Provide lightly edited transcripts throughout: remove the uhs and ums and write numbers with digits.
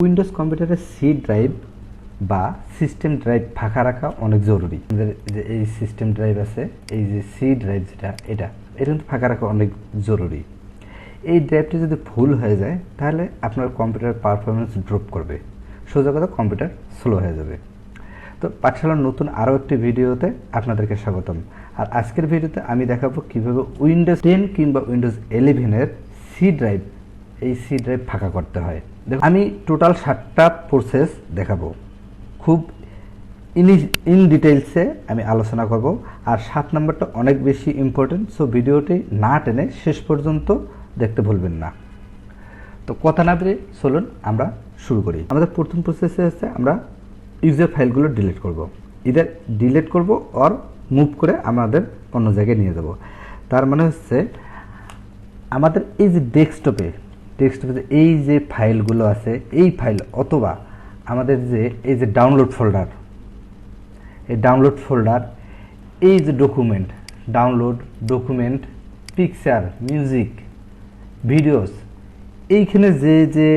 Windows কম্পিউটারের C drive বা system drive ফাঁকা রাখা অনেক জরুরি। আমাদের যে এই সিস্টেম ড্রাইভ আছে, এই যে সি ড্রাইভ এটা কিন্তু ফাঁকা রাখা অনেক জরুরি। এই ড্রাইভটি যদি ফুল হয়ে যায় তাহলে আপনার কম্পিউটার পারফরমেন্স ড্রপ করবে, সোজা কথা কম্পিউটার স্লো হয়ে যাবে। তো পাঠশালার নতুন আরও একটি ভিডিওতে আপনাদেরকে স্বাগতম। আর আজকের ভিডিওতে আমি দেখাবো কীভাবে উইন্ডোজ 10 কিংবা উইন্ডোজ 11-এর সি ড্রাইভ ফাঁকা করতে হয়। আমি টোটাল 7টা প্রসেস দেখাবো, খুব ইন ডিটেইলসে আমি আলোচনা করব। আর 7 নম্বরটা অনেক বেশি ইম্পর্টেন্ট, সো ভিডিওটি না টেনে শেষ পর্যন্ত দেখতে ভুলবেন না। তো কথা না বেরিয়ে চলুন আমরা শুরু করি। আমাদের প্রথম প্রসেসে হচ্ছে আমরা ইউজার ফাইলগুলো ডিলিট করব, ইদার ডিলিট করব অর মুভ করে আমাদের অন্য জায়গায় নিয়ে যাব। তার মানে হচ্ছে আমাদের এই যে ডেস্কটপে যে এই যে ফাইলগুলো আছে, এই ফাইল অথবা আমাদের যে এই যে ডাউনলোড ফোল্ডার, এই যে ডকুমেন্ট, পিকচার, মিউজিক, ভিডিওস, এইখানে যে যে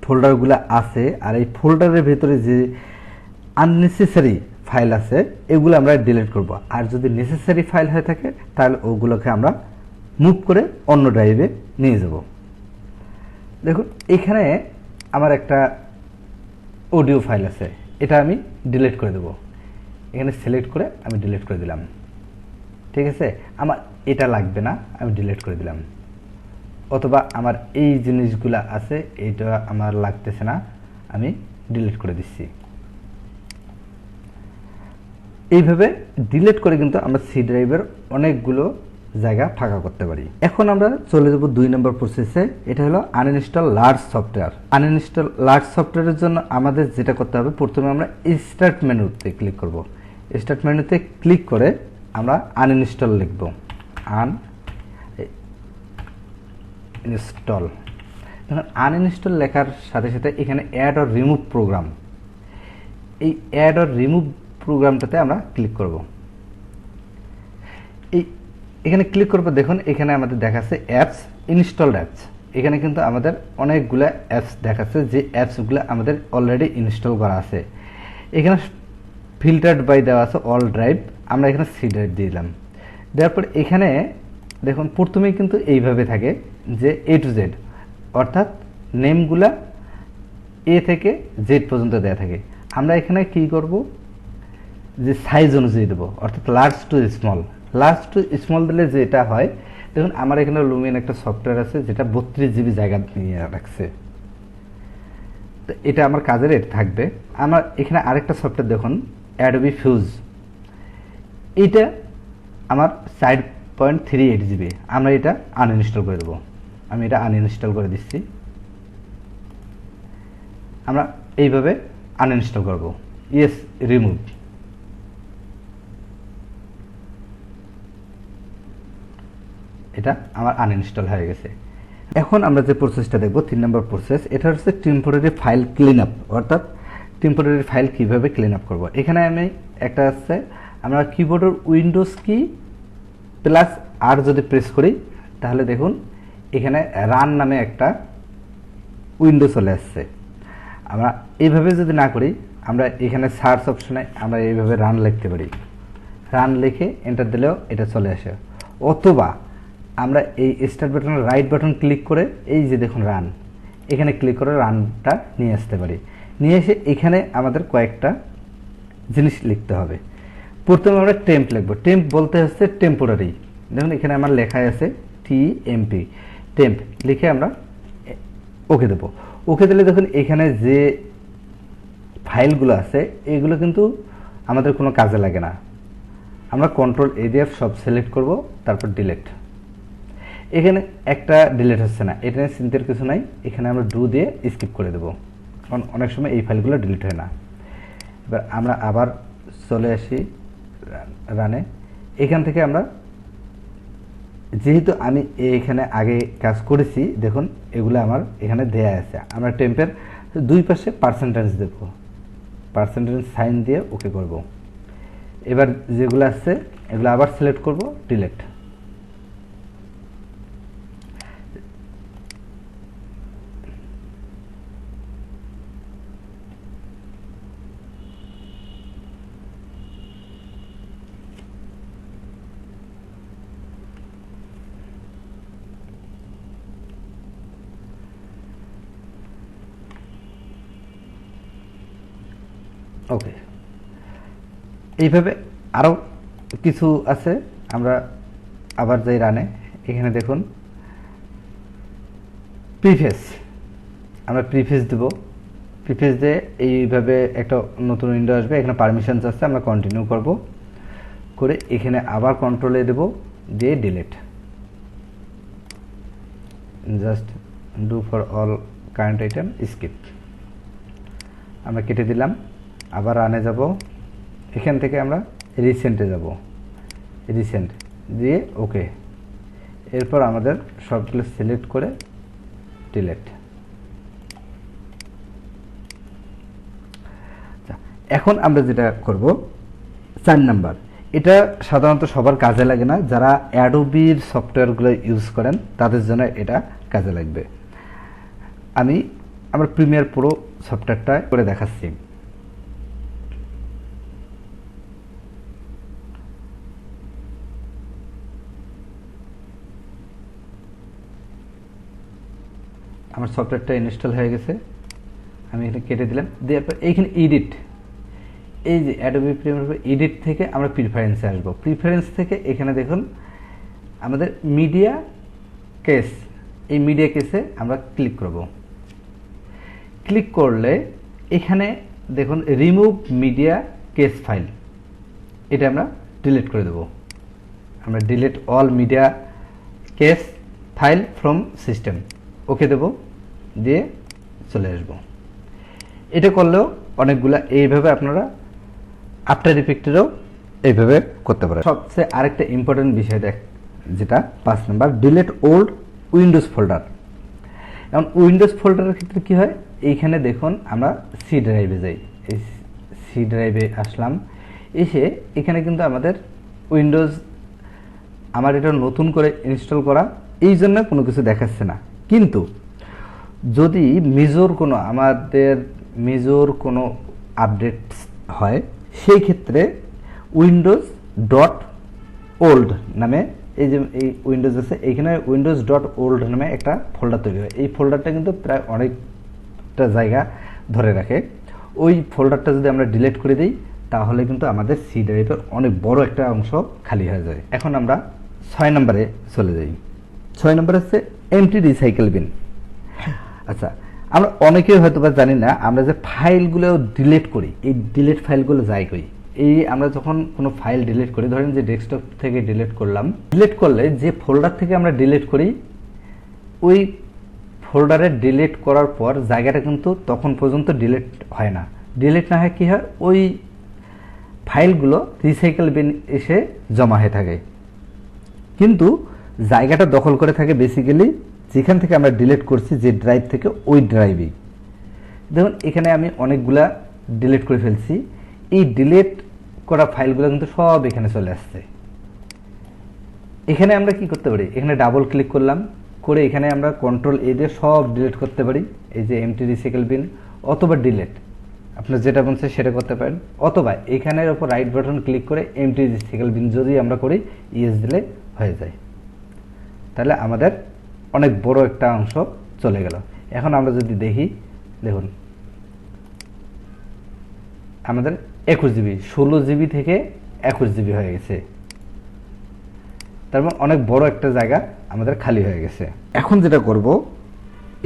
ফোল্ডারগুলো আছে আর এই ফোল্ডারের ভেতরে যে আননেসেসারি ফাইল আছে এগুলো আমরা ডিলিট করব। আর যদি নেসেসারি ফাইল হয়ে থাকে তাহলে ওগুলোকে আমরা মুভ করে অন্য ড্রাইভে নিয়ে যাব। দেখুন এখানে আমার একটা অডিও ফাইল আছে, এটা আমি ডিলিট করে দেব। এখানে সিলেক্ট করে আমি ডিলিট করে দিলাম, ঠিক আছে। আমার এটা লাগবে না, আমি ডিলিট করে দিলাম। অথবা আমার এই জিনিসগুলো আছে, এইটা আমার লাগতেছে না, আমি ডিলিট করে দিচ্ছি। এইভাবে ডিলিট করে কিন্তু আমরা সি ড্রাইভের অনেকগুলো জায়গা ফাঁকা করতে পারি। এখন আমরা চলে যাব 2 নম্বর প্রসেসে, এটা হলো uninstall large software. Uninstall large সফটওয়্যারের জন্য আমাদের যেটা করতে হবে, প্রথমে আমরা স্টার্ট মেনুতে ক্লিক করব। স্টার্ট মেনুতে ক্লিক করে আমরা আনইনস্টল লিখব, আনইনস্টল। এখন আনইনস্টল লেখার সাথে সাথে এখানে অ্যাড অর রিমুভ প্রোগ্রাম, এই অ্যাড অর রিমুভ প্রোগ্রামটাতে আমরা ক্লিক করব। এখানে ক্লিক করব, দেখুন এখানে আমাদের দেখাচ্ছে অ্যাপস, ইনস্টলড অ্যাপস। এখানে কিন্তু আমাদের অনেকগুলো অ্যাপস দেখাচ্ছে, যে অ্যাপসগুলো আমাদের অলরেডি ইনস্টল করা আছে। এখানে ফিল্টার্ড বাই দেওয়া আছে অল ড্রাইভ, আমরা এখানে সি ড্রাইভ দিলাম। দেওয়ার পর এখানে দেখুন প্রথমেই কিন্তু এইভাবে থাকে যে A to Z, অর্থাৎ নেমগুলা A থেকে Z পর্যন্ত দেওয়া থাকে। আমরা এখানে কি করব, যে সাইজ অনুযায়ী দেবো, অর্থাৎ লার্জ টু স্মল দিলে যেটা হয়, দেখুন আমার এখানে লুমিয়ান একটা সফটওয়্যার আছে যেটা 32 GB জায়গা নিয়ে রাখছে, তো এটা আমার কাজের এটা থাকবে। আমার এখানে আরেকটা সফটওয়্যার দেখুন অ্যাডোবি ফিউজ, এটা আমার 4.38 GB, আমরা এটা আনইনস্টল করে দেবো। আমি এটা আনইনস্টল করে দিচ্ছি। আমরা এইভাবে আনইনস্টল করব, ইয়েস রিমুভ। এটা আমার আনইনস্টল হয়ে গেছে। এখন আমরা যে প্রসেসটা দেখব 3 নম্বর প্রসেস, এটা হচ্ছে টেম্পোরারি ফাইল ক্লিন আপ, অর্থাৎ টেম্পোরারি ফাইল কিভাবে ক্লিন আপ করব। এখানে আমি একটা আছে, আমরা কিবোর্ডের উইন্ডোজ কি প্লাস আর যদি প্রেস করি তাহলে দেখুন এখানে রান নামে একটা উইন্ডো চলে আসছে। আমরা এইভাবে যদি না করি, আমরা এখানে সার্চ অপশনে আমরা এইভাবে রান লিখতে পারি, রান লিখে এন্টার দিলেও এটা চলে আসে। অথবা আমরা এই স্টার্ট বাটনের রাইট বাটন ক্লিক করে এই যে দেখুন রান, এখানে ক্লিক করে রানটা নিয়ে আসতে পারি। নিয়ে এসে এখানে আমাদের কয়েকটা জিনিস লিখতে হবে। প্রথমে আমরা টেম্প লিখবো, টেম্প বলতে হচ্ছে টেম্পোরারি। দেখুন এখানে আমার লেখাই আছে TMP, টেম্প লিখে আমরা ওকে দেবো। ওকে দিলে দেখুন এখানে যে ফাইলগুলো আছে এগুলো কিন্তু আমাদের কোনো কাজে লাগে না। আমরা কন্ট্রোল ADF সব সিলেক্ট করব, তারপর ডিলিট। এখানে একটা ডিলিট হচ্ছে না, এটা নিয়ে চিন্তার কিছু নাই, এখানে আমরা ডু দিয়ে স্কিপ করে দেবো, কারণ অনেক সময় এই ফাইলগুলো ডিলিট হয় না। এবার আমরা আবার চলে আসি রানে। এখান থেকে আমরা, যেহেতু আমি এখানে আগে কাজ করেছি, দেখুন এগুলো আমার এখানে দেয়া আছে। আমরা টেম্পের 2 পাশে পার্সেন্টেজ দেব, পার্সেন্টেজ সাইন দিয়ে ওকে করব। এবার যেগুলো আছে এগুলো আবার সিলেক্ট করব, ডিলিট। ওকে, এইভাবে আরও কিছু আছে। আমরা আবার যাই রানে, এখানে দেখুন প্রিফেস, আমরা প্রিফেস দেব। প্রিফেস দিয়ে এইভাবে একটা নতুন উইন্ডো আসবে, এখানে পারমিশনস আছে, আমরা কন্টিনিউ করব করে এখানে আবার কন্ট্রোলে দেব, দিয়ে delete, just do for all current item skip, আমরা কেটে দিলাম। আবার রানে যাব, এখান থেকে আমরা রিসেন্টে যাব, রিসেন্ট দিয়ে ওকে, এরপর আমাদের সবগুলো সিলেক্ট করে ডিলিট। এখন আমরা যেটা করব 4 নাম্বার, এটা সাধারণত সবার কাজে লাগে না, যারা অ্যাডোবির সফটওয়্যারগুলো ইউজ করেন তাদের জন্য এটা কাজে লাগবে। আমি আমার প্রিমিয়ার প্রো সফটওয়্যারটা করে দেখাচ্ছি। আমার সফটওয়্যারটা ইনস্টল হয়ে গেছে, আমি এখানে কেটে দিলাম, দিয়ে এইখানে এডিট, এই যে অ্যাডোবি প্রিমিয়ার এডিট থেকে আমরা প্রিফারেন্সে আসব। প্রিফারেন্স থেকে এখানে দেখুন আমাদের মিডিয়া কেস, এই মিডিয়া কেসে আমরা ক্লিক করব। ক্লিক করলে এখানে দেখুন রিমুভ মিডিয়া কেস ফাইল, এটা আমরা ডিলিট করে দেব। আমরা delete all media case file from system, okay দেব, দিয়ে চলে আসব। এটা করলেও অনেকগুলা এইভাবে আপনারা আফটার ইফেক্টেরও এইভাবে করতে পারেন। সবচেয়ে আরেকটা ইম্পর্টেন্ট বিষয় যেটা 5 number, delete old Windows folder. এখন উইন্ডোজ ফোল্ডারের ক্ষেত্রে কি হয়, এইখানে দেখুন আমরা সি ড্রাইভে যাই, এই সি ড্রাইভে আসলাম, এসে এখানে কিন্তু আমাদের উইন্ডোজ, আমার এটা নতুন করে ইনস্টল করা, এই জন্য কোনো কিছু দেখাচ্ছে না। কিন্তু যদি মেজর কোনো আপডেট হয়, সেই ক্ষেত্রে উইন্ডোজ ডট ওল্ড নামে, এই যে এই উইন্ডোজ আছে, এইখানে উইন্ডোজ ডট ওল্ড নামে একটা ফোল্ডার তৈরি হয়। এই ফোল্ডারটা কিন্তু প্রায় অনেকটা জায়গা ধরে রাখে। ওই ফোল্ডারটা যদি আমরা ডিলিট করে দিই, তাহলে কিন্তু আমাদের সি ড্রাইভের অনেক বড় একটা অংশ খালি হয়ে যায়। এখন আমরা 6 নম্বরে চলে যাই। 6 নম্বর হচ্ছে এমটি রিসাইকেল বিন। আচ্ছা, আমরা অনেকেই হয়তো বা জানি না, আমরা যে ফাইলগুলো ডিলিট করি, এই ডিলিট ফাইলগুলো যাই করি, এই আমরা যখন কোনো ফাইল ডিলিট করি, ধরেন যে ডেস্কটপ থেকে ডিলিট করলাম, ডিলিট করলে যে ফোল্ডার থেকে আমরা ডিলিট করি, ওই ফোল্ডারে ডিলিট করার পর জায়গাটা কিন্তু তখন পর্যন্ত ডিলিট হয় না। ডিলিট না হয় কি হয়, ওই ফাইলগুলো রিসাইকেল বিন এসে জমা হয়ে থাকে, কিন্তু জায়গাটা দখল করে থাকে বেসিক্যালি যেখান থেকে আমরা ডিলিট করছি, যে ড্রাইভ থেকে, ওই ড্রাইভেই। দেখুন এখানে আমি অনেকগুলা ডিলিট করে ফেলছি, এই ডিলিট করা ফাইলগুলো কিন্তু সব এখানে চলে আসছে। এখানে আমরা কি করতে পারি, এখানে ডাবল ক্লিক করলাম, করে এখানে আমরা কন্ট্রোল এ দিয়ে সব ডিলিট করতে পারি, এই যে এমটি রিসাইকেল বিন, অথবা ডিলিট, আপনার যেটা বলছে সেটা করতে পারেন, অথবা এখানের উপর রাইট বাটন ক্লিক করে এমটি রিসাইকেল বিন যদি আমরা করি, ইয়েস দিলে হয়ে যায়। তাহলে আমাদের অনেক বড় একটা অংশ চলে গেল। এখন আমরা যদি দেখি, দেখুন আমাদের 21 জিবি, 16 জিবি থেকে 21 জিবি হয়ে গেছে, তার মানে অনেক বড় একটা জায়গা আমাদের খালি হয়ে গেছে। এখন যেটা করব,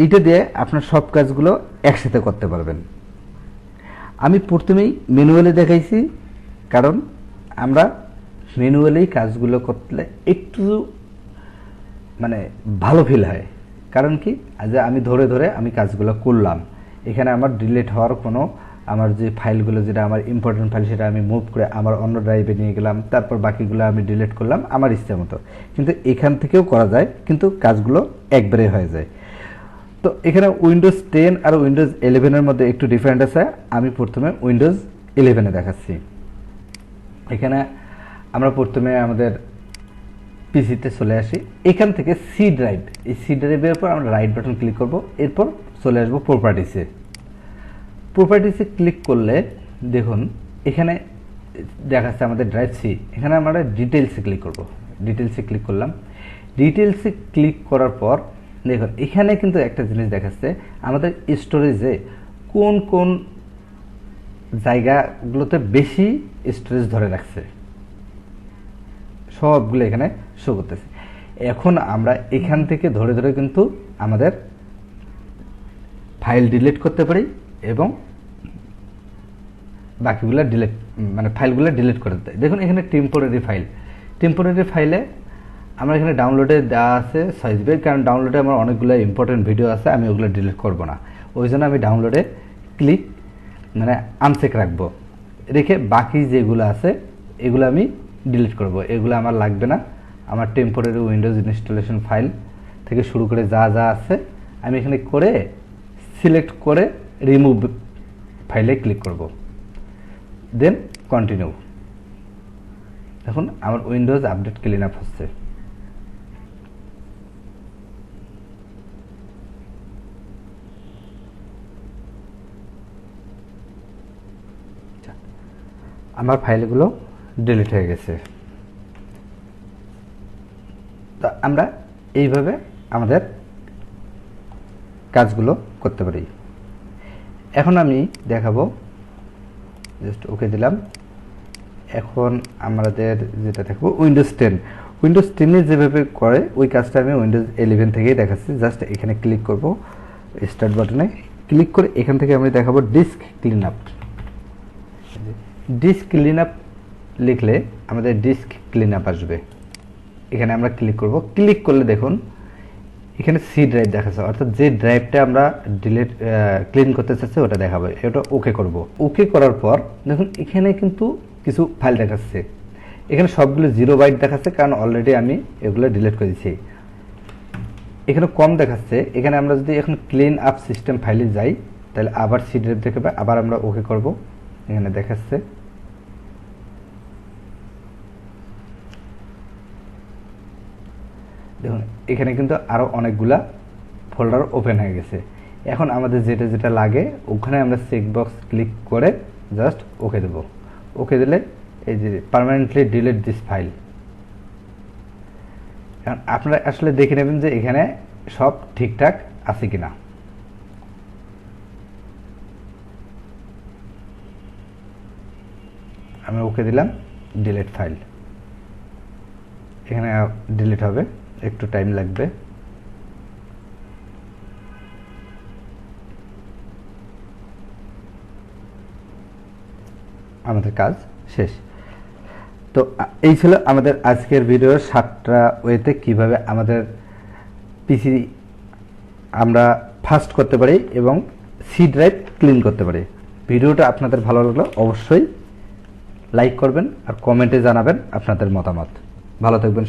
এইটা দিয়ে আপনার সব কাজগুলো একসাথে করতে পারবেন। আমি প্রথমেই ম্যানুয়ালি দেখাইছি, কারণ আমরা ম্যানুয়ালি কাজগুলো করলে একটু মানে ভালো ফিল হয়। কারণ কি, যে আমি ধরে ধরে আমি কাজগুলো করলাম, এখানে আমার ডিলিট হওয়ার কোনো, আমার যে ফাইলগুলো যেটা আমার ইম্পর্টেন্ট ফাইল, সেটা আমি মুভ করে আমার অন্য ড্রাইভে নিয়ে গেলাম, তারপর বাকিগুলো আমি ডিলিট করলাম আমার ইচ্ছে মতো। কিন্তু এখান থেকেও করা যায়, কিন্তু কাজগুলো একবারে হয়ে যায়। তো এখানে উইন্ডোজ 10 আর উইন্ডোজ 11-এর মধ্যে একটু ডিফারেন্ট আছে। আমি প্রথমে উইন্ডোজ 11-এ দেখাচ্ছি। এখানে আমরা প্রথমে আমাদের পিসিতে চলে আসি, এখান থেকে সি ড্রাইভ, এই সি ড্রাইভের উপর আমরা রাইট বাটন ক্লিক করব, এরপর চলে আসবো প্রপার্টিসে। প্রপার্টিসে ক্লিক করলে দেখুন এখানে দেখাচ্ছে আমাদের ড্রাইভ সি, এখানে আমরা ডিটেলসে ক্লিক করব। ডিটেলসে ক্লিক করলাম, ডিটেলসে ক্লিক করার পর দেখুন এখানে কিন্তু একটা জিনিস দেখাচ্ছে, আমাদের স্টোরেজে কোন কোন জায়গাগুলোতে বেশি স্টোরেজ ধরে রাখছে, সবগুলো এখানে শো করতেছে। এখন আমরা এখান থেকে ধরে ধরে কিন্তু আমাদের ফাইল ডিলিট করতে পারি এবং বাকিগুলো ডিলিট মানে ফাইলগুলো ডিলিট করে দিতে। দেখুন এখানে টেম্পোরারি ফাইলে আমরা এখানে ডাউনলোডে দেওয়া আছে 6 GB, কারণ ডাউনলোডে আমার অনেকগুলো ইম্পর্টেন্ট ভিডিও আছে, আমি ওগুলো ডিলিট করব না, ওই জন্য আমি ডাউনলোডে ক্লিক মানে আনচেক রাখবো, রেখে বাকি যেগুলো আছে এগুলো আমি ডিলিট করব, এগুলো আমার লাগবে না। আমার টেম্পোরারি উইন্ডোজ ইনস্টলেশন ফাইল থেকে শুরু করে যা যা আছে আমি এখানে করে সিলেক্ট করে রিমুভ ফাইলে ক্লিক করব, দেন কন্টিনিউ। এখন আমার উইন্ডোজ আপডেট ক্লিন আপ হচ্ছে। আমার ফাইলগুলো ডিলিট হয়ে গেছে। তো আমরা এইভাবে আমাদের কাজগুলো করতে পারি। এখন আমি দেখাবো, জাস্ট ওকে দিলাম। এখন আমাদের যেটা দেখবো উইন্ডোজ 10 যেভাবে করে ওই কাজটা আমি উইন্ডোজ 11 থেকেই দেখাচ্ছি। জাস্ট এখানে ক্লিক করব, স্টার্ট বাটনে ক্লিক করে এখান থেকে আমি দেখাবো disk clean up. Disk clean up লিখলে আমাদের ডিস্ক ক্লিন আপ আসবে, এখানে আমরা ক্লিক করব। ক্লিক করলে দেখুন এখানে সি ড্রাইভ দেখাচ্ছে, অর্থাৎ যে ড্রাইভটা আমরা ক্লিন করতে চাচ্ছি ওটা দেখাবে। এটা ওকে করব। ওকে করার পর দেখুন এখানে কিন্তু কিছু ফাইল দেখাচ্ছে, এখানে সবগুলো 0 বাইট দেখাচ্ছে, কারণ অলরেডি আমি এগুলো ডিলিট করে দিয়েছি। এখানে কম দেখাচ্ছে, এখানে আমরা যদি এখন ক্লিন আপ সিস্টেম ফাইলে যাই তাহলে আবার সি ড্রাইভ দেখাবে, আবার আমরা ওকে করব। এখানে দেখাচ্ছে দেখুন এখানে কিন্তু আরো অনেকগুলা ফোল্ডার ওপেন হয়ে গেছে। এখন আমাদের যেটা যেটা লাগে ওখানে আমরা চেকবক্স ক্লিক করে জাস্ট ওকে দেব। ওকে দিলে এই যে পার্মানেন্টলি ডিলিট দিস ফাইল। এখন আপনারা আসলে দেখে নেবেন যে এখানে সব ঠিকঠাক আছে কিনা। আমি ওকে দিলাম, ডিলিট ফাইল। এখানে ডিলিট হবে, একটু টাইম লাগবে। আমাদের কাজ শেষ। তো এই ছিল আমাদের আজকের ভিডিওর 7টা ওয়েতে কিভাবে আমাদের পিসি আমরা ফাস্ট করতে পারি এবং সি ড্রাইভ ক্লিন করতে পারি। ভিডিওটা আপনাদের ভালো লাগলে অবশ্যই লাইক করবেন আর কমেন্টে জানাবেন আপনাদের মতামত। ভালো থাকবেন।